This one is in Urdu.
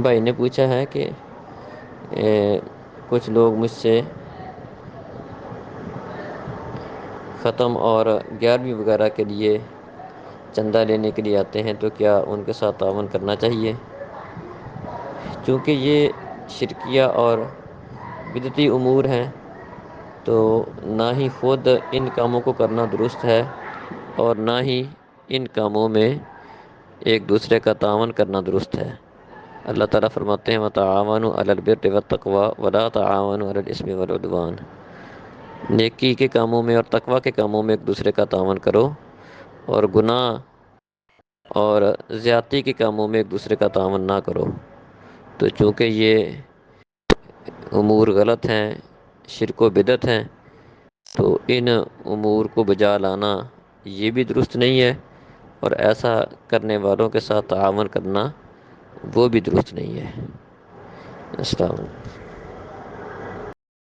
بھائی نے پوچھا ہے کہ کچھ لوگ مجھ سے ختم اور 11ویں وغیرہ کے لیے چندہ لینے کے لیے آتے ہیں، تو کیا ان کے ساتھ تعاون کرنا چاہیے؟ چونکہ یہ شرکیہ اور بدعتی امور ہیں، تو نہ ہی خود ان کاموں کو کرنا درست ہے اور نہ ہی ان کاموں میں ایک دوسرے کا تعاون کرنا درست ہے۔ اللہ تعالیٰ فرماتے ہیں وَتَعَاوَنُوا عَلَى الْبِرِّ وَالتَّقْوَىٰ وَلَا تَعَاوَنُوا عَلَى الْإِثْمِ وَالْعُدْوَانِ۔ نیکی کے کاموں میں اور تقوی کے کاموں میں ایک دوسرے کا تعاون کرو، اور گناہ اور زیادتی کے کاموں میں ایک دوسرے کا تعاون نہ کرو۔ تو چونکہ یہ امور غلط ہیں، شرک و بدعت ہیں، تو ان امور کو بجا لانا یہ بھی درست نہیں ہے، اور ایسا کرنے والوں کے ساتھ تعاون کرنا وہ بھی درست نہیں ہے۔ السلام علیکم۔